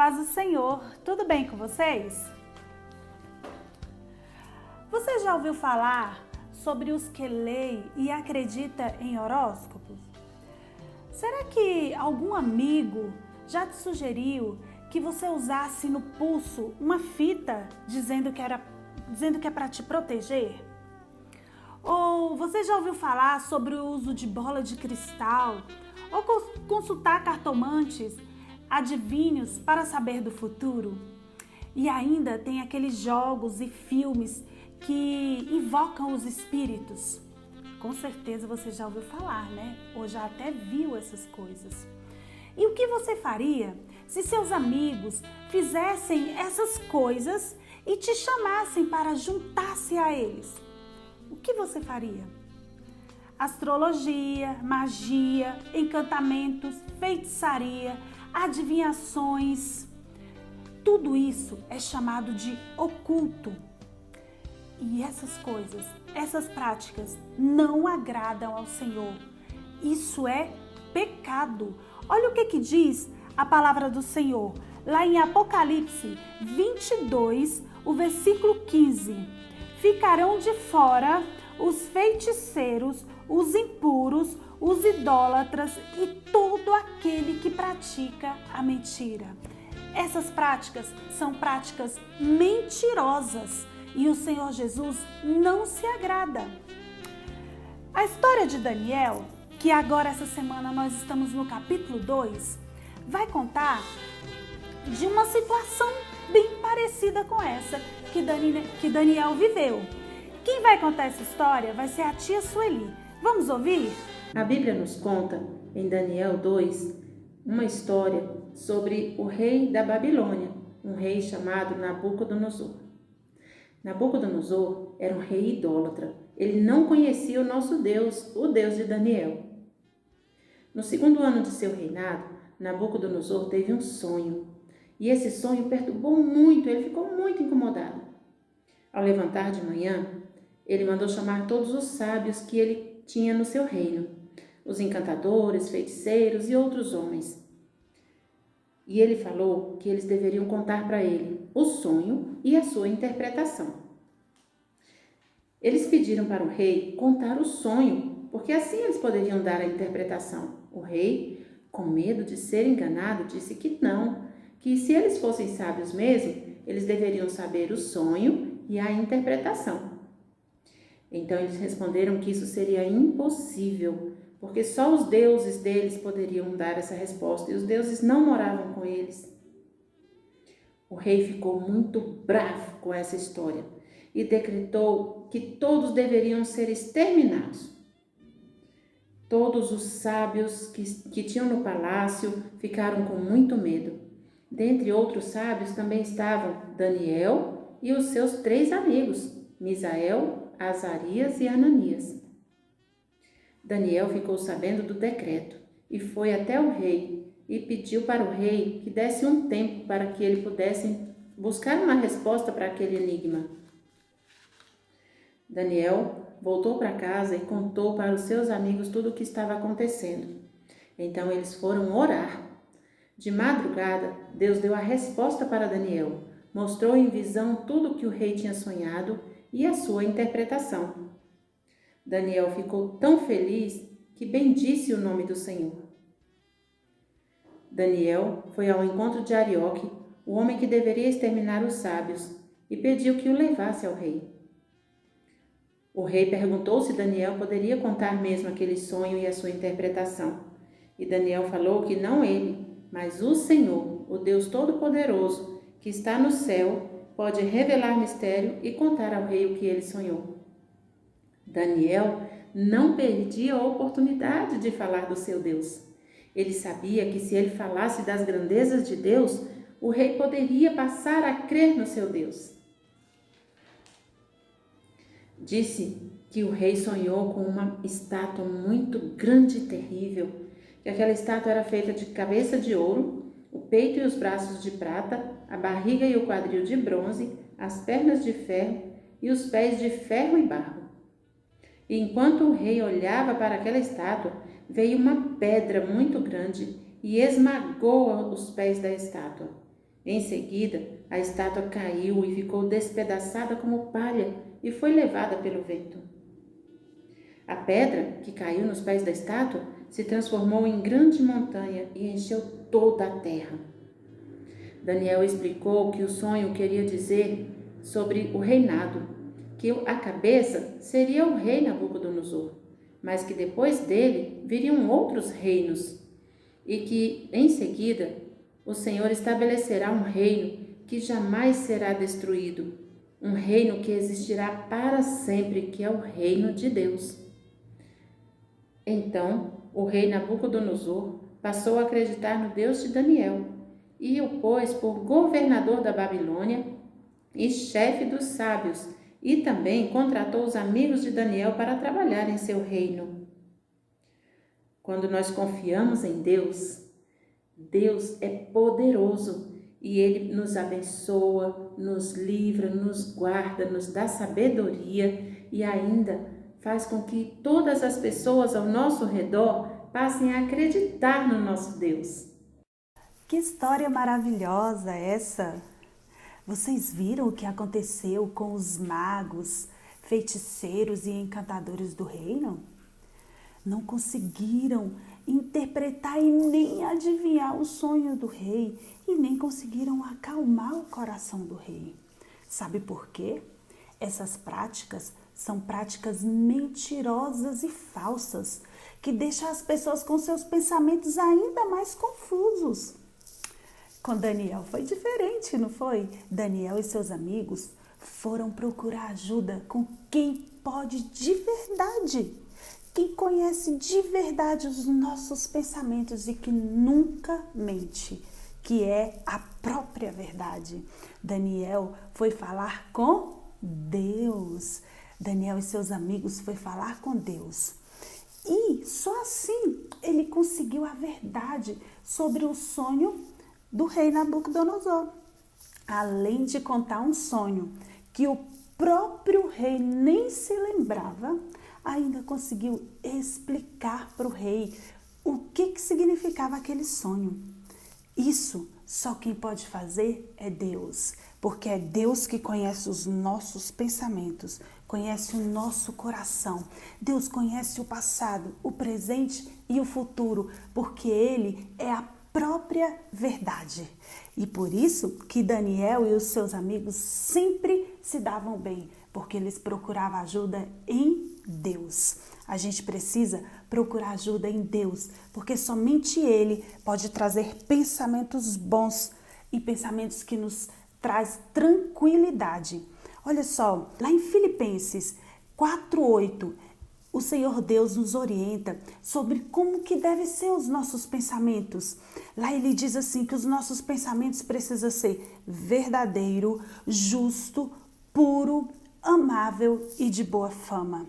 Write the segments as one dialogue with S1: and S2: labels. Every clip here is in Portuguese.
S1: paz do Senhor, tudo bem com vocês? Você já ouviu falar sobre os que leem e acreditam em horóscopos? Será que algum amigo já te sugeriu que você usasse no pulso uma fita dizendo que é para te proteger? Ou você já ouviu falar sobre o uso de bola de cristal? Ou consultar cartomantes, adivinhos para saber do futuro? E ainda tem aqueles jogos e filmes que invocam os espíritos. Com certeza você já ouviu falar, né? Ou já até viu essas coisas. E o que você faria se seus amigos fizessem essas coisas e te chamassem para juntar-se a eles? O que você faria? Astrologia, magia, encantamentos, feitiçaria, adivinhações, tudo isso é chamado de oculto. E essas coisas, essas práticas não agradam ao Senhor. Isso é pecado. Olha o que diz a palavra do Senhor, lá em Apocalipse 22, o versículo 15. Ficarão de fora os feiticeiros, os impuros, os idólatras e todo aquele que pratica a mentira. Essas práticas são práticas mentirosas e o Senhor Jesus não se agrada. A história de Daniel, que agora essa semana nós estamos no capítulo 2, vai contar de uma situação bem parecida com essa que Daniel viveu. Quem vai contar essa história vai ser a tia Sueli. Vamos ouvir?
S2: A Bíblia nos conta, em Daniel 2, uma história sobre o rei da Babilônia, um rei chamado Nabucodonosor. Nabucodonosor era um rei idólatra. Ele não conhecia o nosso Deus, o Deus de Daniel. No segundo ano de seu reinado, Nabucodonosor teve um sonho. E esse sonho perturbou muito, ele ficou muito incomodado. Ao levantar de manhã, ele mandou chamar todos os sábios que ele tinha no seu reino, os encantadores, feiticeiros e outros homens. E ele falou que eles deveriam contar para ele o sonho e a sua interpretação. Eles pediram para o rei contar o sonho, porque assim eles poderiam dar a interpretação. O rei, com medo de ser enganado, disse que não, que se eles fossem sábios mesmo, eles deveriam saber o sonho e a interpretação. Então eles responderam que isso seria impossível, porque só os deuses deles poderiam dar essa resposta e os deuses não moravam com eles. O rei ficou muito bravo com essa história e decretou que todos deveriam ser exterminados. Todos os sábios que tinham no palácio ficaram com muito medo. Dentre outros sábios também estavam Daniel e os seus 3 amigos, Misael, Azarias e Ananias. Daniel ficou sabendo do decreto e foi até o rei e pediu para o rei que desse um tempo para que ele pudesse buscar uma resposta para aquele enigma. Daniel voltou para casa e contou para os seus amigos tudo o que estava acontecendo. Então eles foram orar. De madrugada, Deus deu a resposta para Daniel, mostrou em visão tudo o que o rei tinha sonhado e a sua interpretação. Daniel ficou tão feliz que bendisse o nome do Senhor. Daniel foi ao encontro de Arioque, o homem que deveria exterminar os sábios, e pediu que o levasse ao rei. O rei perguntou se Daniel poderia contar mesmo aquele sonho e a sua interpretação. E Daniel falou que não ele, mas o Senhor, o Deus Todo-Poderoso, que está no céu, pode revelar mistério e contar ao rei o que ele sonhou. Daniel não perdia a oportunidade de falar do seu Deus. Ele sabia que se ele falasse das grandezas de Deus, o rei poderia passar a crer no seu Deus. Disse que o rei sonhou com uma estátua muito grande e terrível, que aquela estátua era feita de cabeça de ouro, o peito e os braços de prata, a barriga e o quadril de bronze, as pernas de ferro e os pés de ferro e barro. E enquanto o rei olhava para aquela estátua, veio uma pedra muito grande e esmagou os pés da estátua. Em seguida, a estátua caiu e ficou despedaçada como palha e foi levada pelo vento. A pedra que caiu nos pés da estátua se transformou em grande montanha e encheu toda a terra. Daniel explicou que o sonho queria dizer sobre o reinado, que a cabeça seria o rei Nabucodonosor, mas que depois dele viriam outros reinos e que, em seguida, o Senhor estabelecerá um reino que jamais será destruído, um reino que existirá para sempre, que é o reino de Deus. Então, o rei Nabucodonosor passou a acreditar no Deus de Daniel e o pôs por governador da Babilônia e chefe dos sábios, e também contratou os amigos de Daniel para trabalhar em seu reino. Quando nós confiamos em Deus, Deus é poderoso e Ele nos abençoa, nos livra, nos guarda, nos dá sabedoria e ainda faz com que todas as pessoas ao nosso redor passem a acreditar no nosso Deus.
S1: Que história maravilhosa essa! Vocês viram o que aconteceu com os magos, feiticeiros e encantadores do reino? Não conseguiram interpretar e nem adivinhar o sonho do rei e nem conseguiram acalmar o coração do rei. Sabe por quê? Essas práticas são práticas mentirosas e falsas que deixam as pessoas com seus pensamentos ainda mais confusos. Com Daniel foi diferente, não foi? Daniel e seus amigos foram procurar ajuda com quem pode de verdade, quem conhece de verdade os nossos pensamentos e que nunca mente, que é a própria verdade. Daniel foi falar com Deus. Daniel e seus amigos foi falar com Deus. E só assim ele conseguiu a verdade sobre o sonho do rei Nabucodonosor. Além de contar um sonho que o próprio rei nem se lembrava, ainda conseguiu explicar para o rei o que significava aquele sonho. Isso só quem pode fazer é Deus, porque é Deus que conhece os nossos pensamentos, conhece o nosso coração. Deus conhece o passado, o presente e o futuro, porque Ele é a própria verdade. E por isso que Daniel e os seus amigos sempre se davam bem, porque eles procuravam ajuda em Deus. A gente precisa procurar ajuda em Deus, porque somente Ele pode trazer pensamentos bons e pensamentos que nos traz tranquilidade. Olha só, lá em Filipenses 4:8, o Senhor Deus nos orienta sobre como que devem ser os nossos pensamentos. Lá ele diz assim que os nossos pensamentos precisam ser verdadeiro, justo, puro, amável e de boa fama.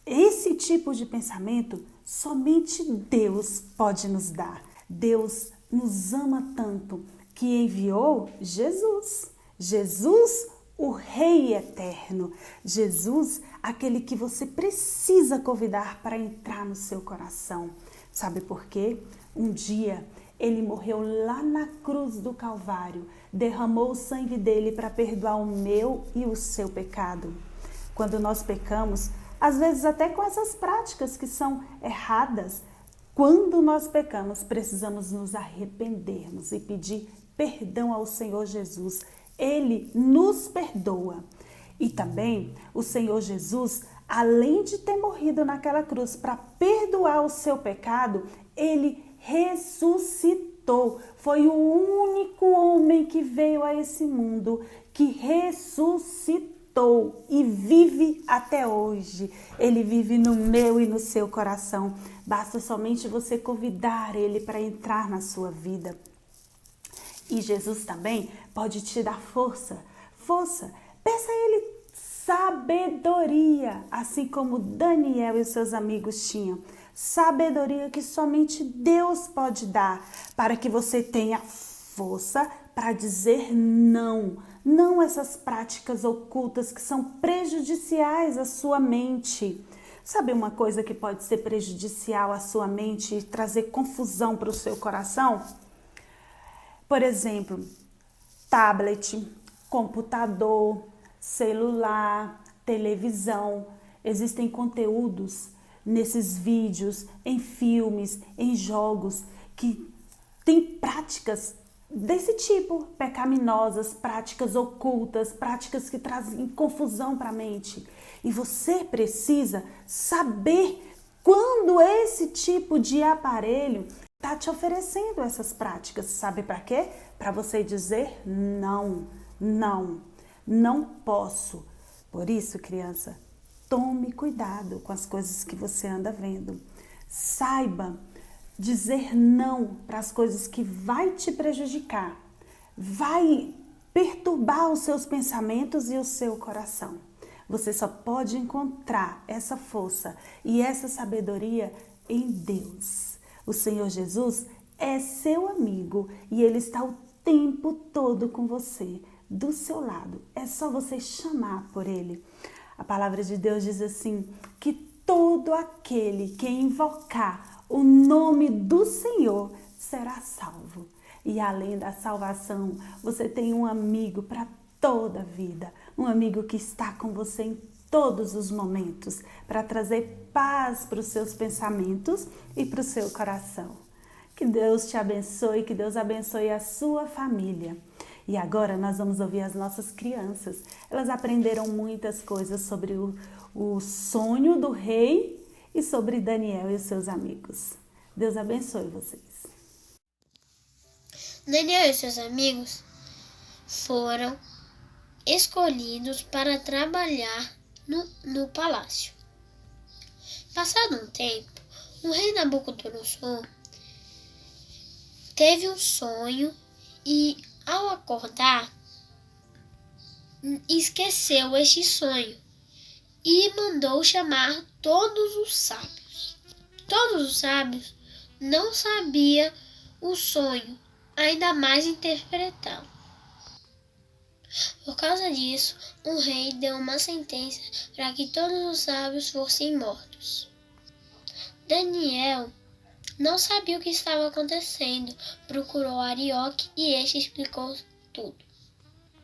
S1: Esse tipo de pensamento somente Deus pode nos dar. Deus nos ama tanto que enviou Jesus. Jesus, o Rei eterno. Jesus, aquele que você precisa convidar para entrar no seu coração. Sabe por quê? Um dia ele morreu lá na cruz do Calvário, derramou o sangue dele para perdoar o meu e o seu pecado. Quando nós pecamos, às vezes até com essas práticas que são erradas, quando nós pecamos, precisamos nos arrependermos e pedir perdão ao Senhor Jesus. Ele nos perdoa. E também o Senhor Jesus, além de ter morrido naquela cruz para perdoar o seu pecado, ele ressuscitou. Foi o único homem que veio a esse mundo que ressuscitou e vive até hoje. Ele vive no meu e no seu coração. Basta somente você convidar ele para entrar na sua vida. E Jesus também pode te dar força. Peça a Ele sabedoria, assim como Daniel e seus amigos tinham. Sabedoria que somente Deus pode dar, para que você tenha força para dizer não. Não essas práticas ocultas que são prejudiciais à sua mente. Sabe uma coisa que pode ser prejudicial à sua mente e trazer confusão para o seu coração? Por exemplo, tablet, computador, celular, televisão. Existem conteúdos nesses vídeos, em filmes, em jogos, que têm práticas desse tipo, pecaminosas, práticas ocultas, práticas que trazem confusão para a mente. E você precisa saber quando esse tipo de aparelho está te oferecendo essas práticas. Sabe para quê? Para você dizer não, não, não posso. Por isso, criança, tome cuidado com as coisas que você anda vendo. Saiba dizer não para as coisas que vai te prejudicar, vai perturbar os seus pensamentos e o seu coração. Você só pode encontrar essa força e essa sabedoria em Deus. O Senhor Jesus é seu amigo e Ele está o tempo todo com você, do seu lado. É só você chamar por Ele. A palavra de Deus diz assim, que todo aquele que invocar o nome do Senhor será salvo. E além da salvação, você tem um amigo para toda a vida, um amigo que está com você em todos os momentos, para trazer paz para os seus pensamentos e para o seu coração. Que Deus te abençoe, que Deus abençoe a sua família. E agora nós vamos ouvir as nossas crianças. Elas aprenderam muitas coisas sobre o sonho do rei e sobre Daniel e os seus amigos. Deus abençoe vocês.
S3: Daniel e seus amigos foram escolhidos para trabalhar no palácio. Passado um tempo, o rei Nabucodonosor teve um sonho e, ao acordar, esqueceu este sonho e mandou chamar todos os sábios. Todos os sábios não sabiam o sonho, ainda mais interpretá-lo. Por causa disso, o rei deu uma sentença para que todos os sábios fossem mortos. Daniel não sabia o que estava acontecendo, procurou Arioque e este explicou tudo.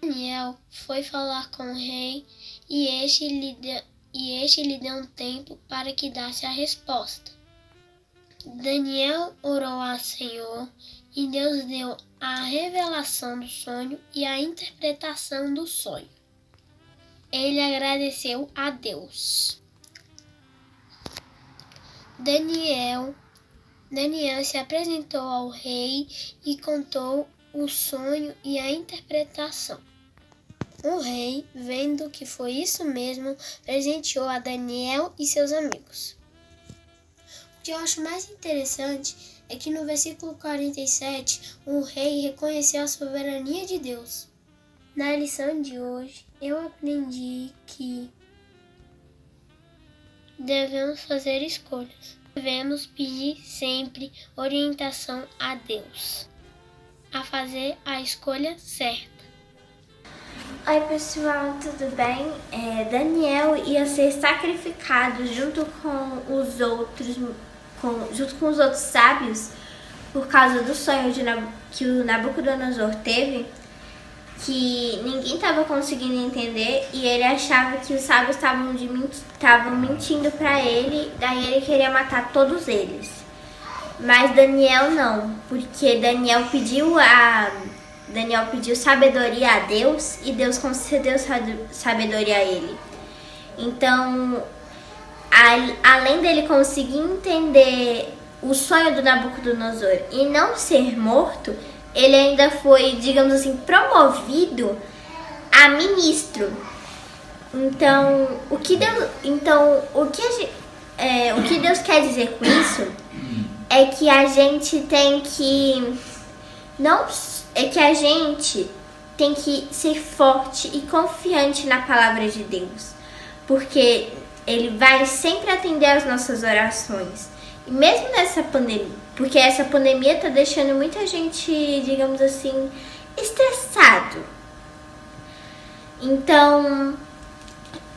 S3: Daniel foi falar com o rei e este lhe deu um tempo para que desse a resposta. Daniel orou ao Senhor e Deus deu a revelação do sonho e a interpretação do sonho. Ele agradeceu a Deus. Daniel se apresentou ao rei e contou o sonho e a interpretação. O rei, vendo que foi isso mesmo, presenteou a Daniel e seus amigos. O que eu acho mais interessante é que no versículo 47, o rei reconheceu a soberania de Deus. Na lição de hoje, eu aprendi que devemos fazer escolhas. Devemos pedir sempre orientação a Deus, a fazer a escolha certa.
S4: Oi pessoal, tudo bem? Daniel ia ser sacrificado junto com os outros sábios por causa do sonho que o Nabucodonosor teve, que ninguém estava conseguindo entender e ele achava que os sábios estavam mentindo para ele, daí ele queria matar todos eles. Mas Daniel não, porque Daniel pediu sabedoria a Deus e Deus concedeu sabedoria a ele. Então, além dele conseguir entender o sonho do Nabucodonosor e não ser morto, ele ainda foi, digamos assim, promovido a ministro. Então, o que Deus quer dizer com isso é que a gente tem que ser forte e confiante na palavra de Deus, porque Ele vai sempre atender às nossas orações. E mesmo nessa pandemia, porque essa pandemia está deixando muita gente, digamos assim, estressado. Então,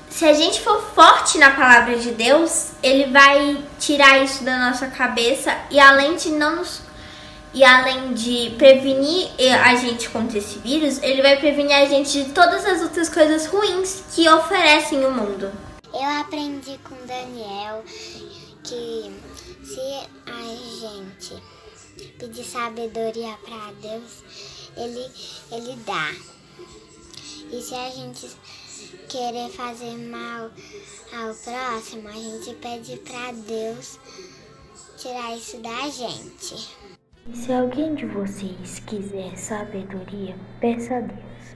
S4: se a gente for forte na palavra de Deus, Ele vai tirar isso da nossa cabeça e além de não nos E além de prevenir a gente contra esse vírus, ele vai prevenir a gente de todas as outras coisas ruins que oferecem o mundo.
S3: Eu aprendi com o Daniel que se a gente pedir sabedoria para Deus, ele dá. E se a gente querer fazer mal ao próximo, a gente pede para Deus tirar isso da gente.
S5: Se alguém de vocês quiser sabedoria, peça a Deus,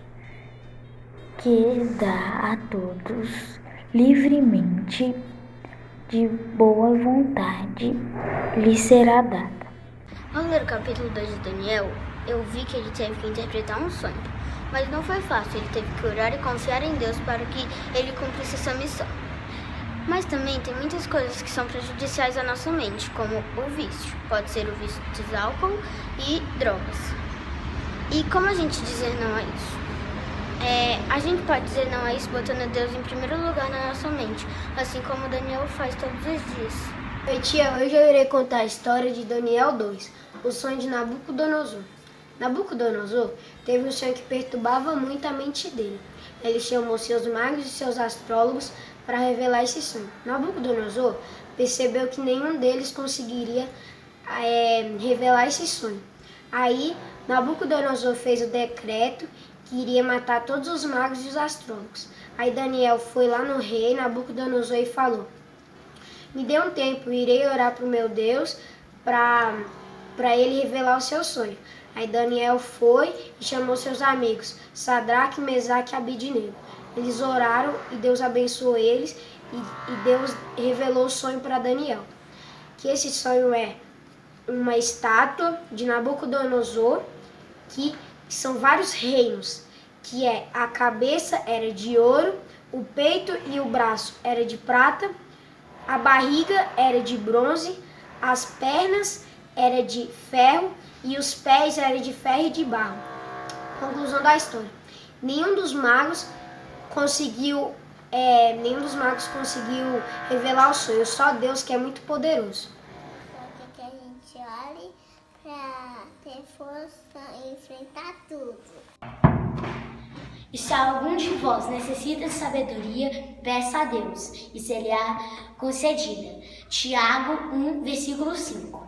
S5: que Ele dá a todos livremente, de boa vontade, lhe será dada.
S6: Ao ler o capítulo 2 de Daniel, eu vi que ele teve que interpretar um sonho, mas não foi fácil, ele teve que orar e confiar em Deus para que ele cumprisse essa missão. Mas também tem muitas coisas que são prejudiciais à nossa mente, como o vício. Pode ser o vício de álcool e drogas. E como a gente dizer não a isso? A gente pode dizer não a isso botando Deus em primeiro lugar na nossa mente, assim como Daniel faz todos os dias.
S7: Oi tia, hoje eu irei contar a história de Daniel 2, o sonho de Nabucodonosor. Nabucodonosor teve um sonho que perturbava muito a mente dele. Ele chamou seus magos e seus astrólogos para revelar esse sonho. Nabucodonosor percebeu que nenhum deles conseguiria revelar esse sonho. Aí, Nabucodonosor fez o decreto que iria matar todos os magos e os astrólogos. Aí Daniel foi lá no rei Nabucodonosor e falou: me dê um tempo, irei orar para o meu Deus para ele revelar o seu sonho. Aí Daniel foi e chamou seus amigos, Sadraque, Mesaque e Abidnego. Eles oraram e Deus abençoou eles e Deus revelou o sonho para Daniel. Que esse sonho é uma estátua de Nabucodonosor, que são vários reinos, que a cabeça era de ouro, o peito e o braço era de prata, a barriga era de bronze, as pernas era de ferro e os pés eram de ferro e de barro. Conclusão da história: nenhum dos magos conseguiu revelar o sonho, só Deus, que é muito poderoso.
S3: Que a gente ore para ter força e enfrentar tudo.
S5: E se algum de vós necessita de sabedoria, peça a Deus, e será concedida. Tiago 1, versículo 5.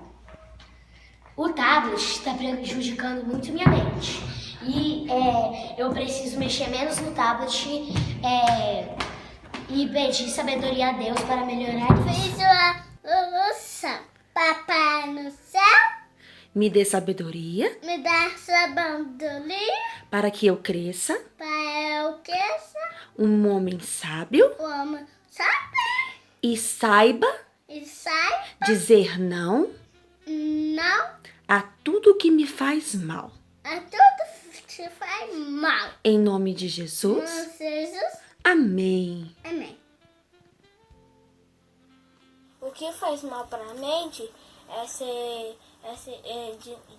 S5: O tablet está prejudicando muito minha mente. E eu preciso mexer menos no tablet e pedir sabedoria a Deus para melhorar isso.
S3: Fiz uma louça. Papai no céu,
S1: Me dê sabedoria
S3: me dá sua sabedoria
S1: para que eu cresça,
S3: para eu cresça,
S1: um homem sábio
S3: o homem sabe
S1: e saiba
S3: e sai
S1: dizer não
S3: não
S1: a tudo que me faz mal.
S3: a tudo que faz mal.
S1: Em nome de Jesus,
S3: Jesus,
S1: amém.
S3: amém.
S6: O que faz mal para a mente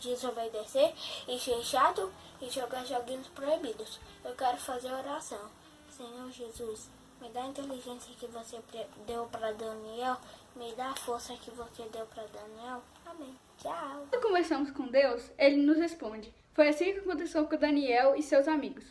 S6: desobedecer e ser chato e jogar joguinhos proibidos. Eu quero fazer oração. Senhor Jesus, me dá a inteligência que você deu para Daniel, me dá a força que você deu para Daniel. Amém. Tchau.
S8: Quando conversamos com Deus, Ele nos responde. Foi assim que aconteceu com Daniel e seus amigos.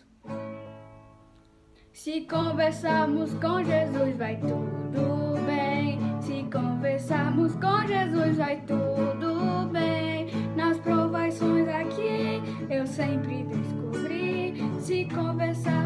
S8: Se conversarmos com Jesus, vai tudo bem. Se conversarmos com Jesus, vai tudo bem. Nas provações aqui, eu sempre descobri. Se conversar